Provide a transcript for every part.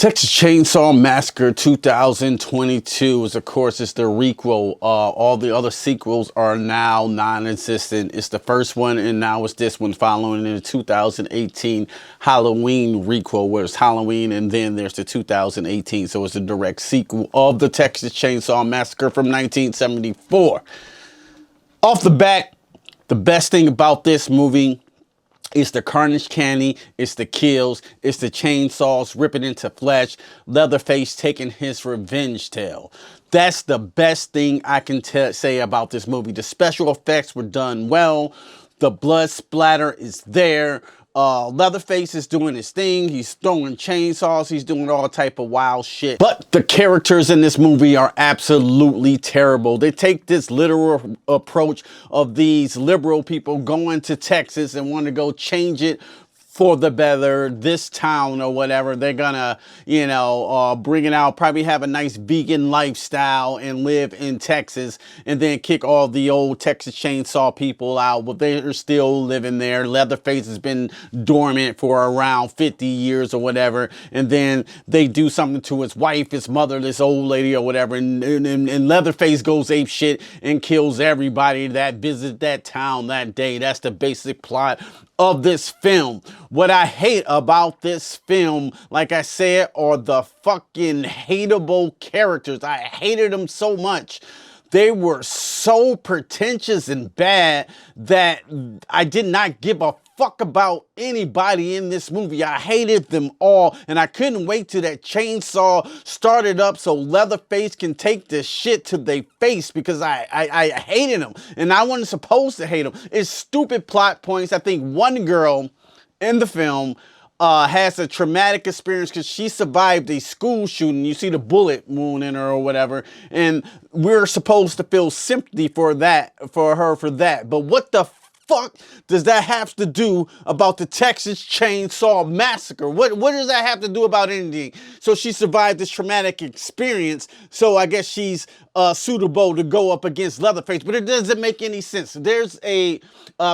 Texas Chainsaw Massacre 2022 is, of course, it's the requel. All the other sequels are now non-existent. It's the first one, and now it's this one following in the 2018 Halloween requel, where it's Halloween, and then there's the 2018. So it's a direct sequel of the Texas Chainsaw Massacre from 1974. Off the bat, the best thing about this movie, it's the carnage candy, it's the kills, it's the chainsaws ripping into flesh, Leatherface taking his revenge tale. That's the best thing I can say about this movie. The special effects were done well. The blood splatter is there. Leatherface is doing his thing. He's throwing chainsaws. He's doing all type of wild shit. But the characters in this movie are absolutely terrible. They take this literal approach of these liberal people going to Texas and want to go change it for the better, this town or whatever. They're gonna, bring it out, probably have a nice vegan lifestyle and live in Texas, and then kick all the old Texas Chainsaw people out. But they're still living there. Leatherface has been dormant for around 50 years or whatever, and then they do something to his wife, his mother, this old lady or whatever, and Leatherface goes ape shit and kills everybody that visit that town that day. That's the basic plot of this film. What I hate about this film, like I said, are the fucking hateable characters. I hated them so much. They were so pretentious and bad that I did not give a fuck about anybody in this movie. I hated them all, and I couldn't wait till that chainsaw started up so Leatherface can take the shit to their face, because I hated him, and I wasn't supposed to hate him. It's stupid plot points. I think one girl in the film has a traumatic experience because she survived a school shooting. You see the bullet wound in her or whatever, and we're supposed to feel sympathy for her for that. But what the fuck does that have to do about the Texas Chainsaw Massacre? What does that have to do about anything? So she survived this traumatic experience, so I guess she's suitable to go up against Leatherface, but it doesn't make any sense. There's a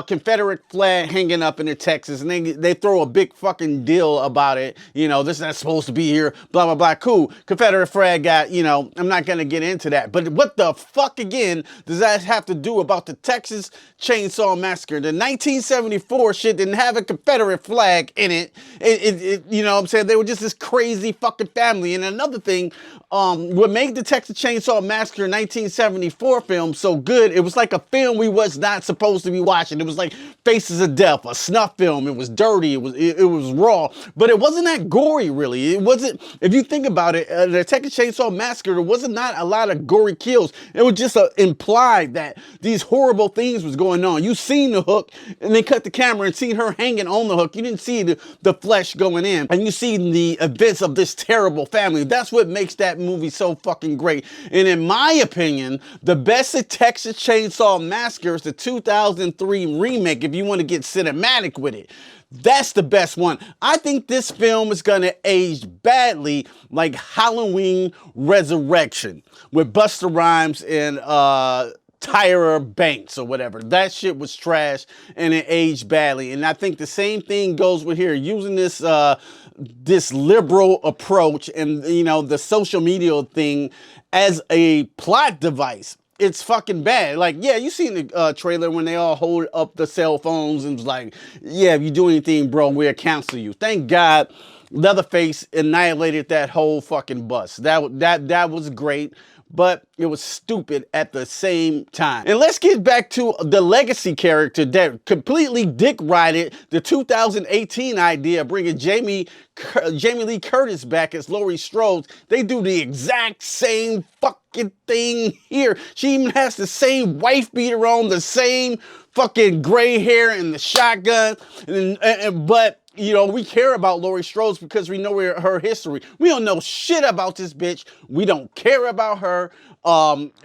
Confederate flag hanging up in Texas, and they throw a big fucking deal about it. This is not supposed to be here, blah, blah, blah. Cool. Confederate flag got, I'm not going to get into that. But what the fuck, again, does that have to do about the Texas Chainsaw Massacre? The 1974 shit didn't have a Confederate flag in it. You know what I'm saying? They were just this crazy fucking family. And another thing, what made the Texas Chainsaw Massacre 1974 film so good, it was like a film we was not supposed to be watching. It was like Faces of Death, a snuff film. It was dirty. It was raw, but it wasn't that gory, really. It wasn't, if you think about it, the Texas Chainsaw Massacre, there wasn't not a lot of gory kills. It was just implied that these horrible things was going on. You seen the hook, and they cut the camera and seen her hanging on the hook. You didn't see the flesh going in, and you seen the events of this terrible family. That's what makes that movie so fucking great. And in my opinion, the best of Texas Chainsaw Massacre is the 2003 remake, if you want to get cinematic with it. That's the best one. I think this film is going to age badly like Halloween Resurrection with Busta Rhymes and Tyra Banks or whatever. That shit was trash, and it aged badly. And I think the same thing goes with here, using this this liberal approach and the social media thing as a plot device. It's fucking bad. Like, yeah, you seen the trailer when they all hold up the cell phones and was like, yeah, if you do anything, bro, we'll cancel you. Thank God Leatherface annihilated that whole fucking bus. That was great, but it was stupid at the same time. And let's get back to the legacy character that completely dick-rided the 2018 idea of bringing Jamie Lee Curtis back as Laurie Strode. They do the exact same fucking thing here. She even has the same wife beater on, the same fucking gray hair and the shotgun, but we care about Laurie Strode because we know her history. We don't know shit about this bitch. We don't care about her.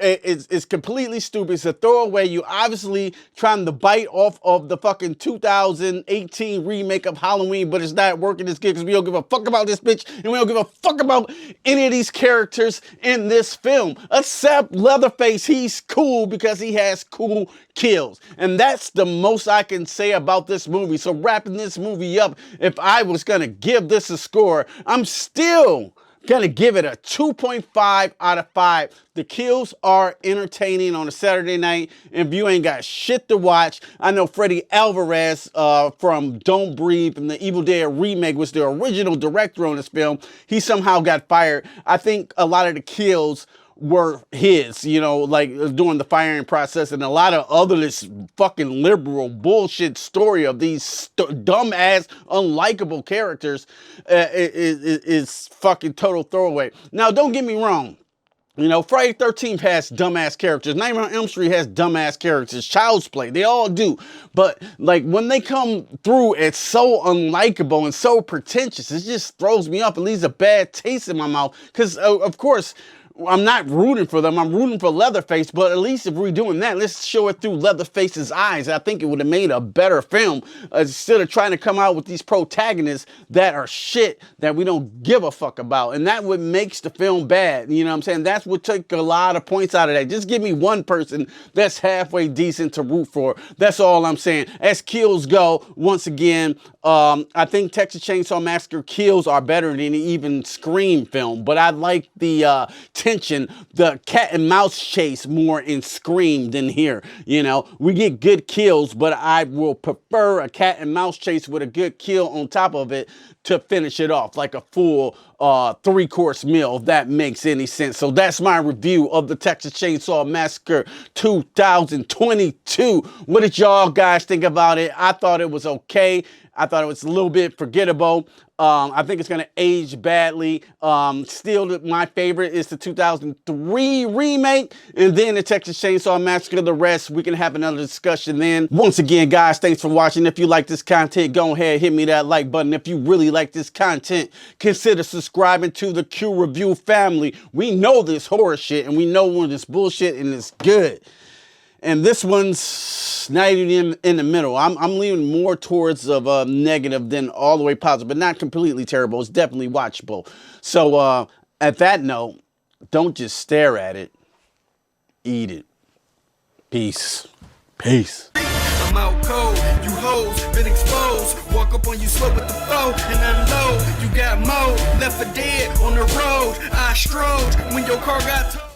It's completely stupid. It's a throwaway. You obviously trying to bite off of the fucking 2018 remake of Halloween, but it's not working as good because we don't give a fuck about this bitch, and we don't give a fuck about any of these characters in this film, except Leatherface. He's cool because he has cool kills, and that's the most I can say about this movie. So wrapping this movie up, if I was going to give this a score, I'm still going to give it a 2.5 out of 5. The kills are entertaining on a Saturday night. If you ain't got shit to watch, I know Freddie Alvarez from Don't Breathe and the Evil Dead remake was the original director on this film. He somehow got fired. I think a lot of the kills were his, you know, like during the firing process, and a lot of other this fucking liberal bullshit story of these dumbass, unlikable characters is fucking total throwaway. Now, don't get me wrong. You know, Friday 13th has dumbass characters. Nightmare on Elm Street has dumbass characters. Child's Play, they all do. But, like, when they come through, it's so unlikable and so pretentious. It just throws me up. It leaves a bad taste in my mouth. Because, of course, I'm not rooting for them. I'm rooting for Leatherface, but at least if we're doing that, let's show it through Leatherface's eyes. I think it would have made a better film instead of trying to come out with these protagonists that are shit that we don't give a fuck about. And that what makes the film bad. You know what I'm saying? That's what took a lot of points out of that. Just give me one person that's halfway decent to root for. That's all I'm saying. As kills go, once again, I think Texas Chainsaw Massacre kills are better than even Scream film, but I like the tension, the cat and mouse chase more in Scream than here. You know, we get good kills, but I will prefer a cat and mouse chase with a good kill on top of it to finish it off, like a full 3-course meal, if that makes any sense. So that's my review of the Texas Chainsaw Massacre 2022. What did y'all guys think about it? I thought it was okay. I thought it was a little bit forgettable. I think it's going to age badly. Still, my favorite is the 2003 remake, and then the Texas Chainsaw Massacre. The rest, we can have another discussion then. Once again, guys, thanks for watching. If you like this content, go ahead, hit me that like button. If you really like this content, consider subscribing to the Q Review family. We know this horror shit, and we know when this bullshit, and it's good. And this one's not even in the middle. I'm leaning more towards of negative than all the way positive, but not completely terrible. It's definitely watchable. So at that note, don't just stare at it. Eat it. Peace. Peace. I'm out cold, you hoes been exposed. Walk up on you slow with the foe and unload. You got mo left for dead on the road. I strode when your car got towed.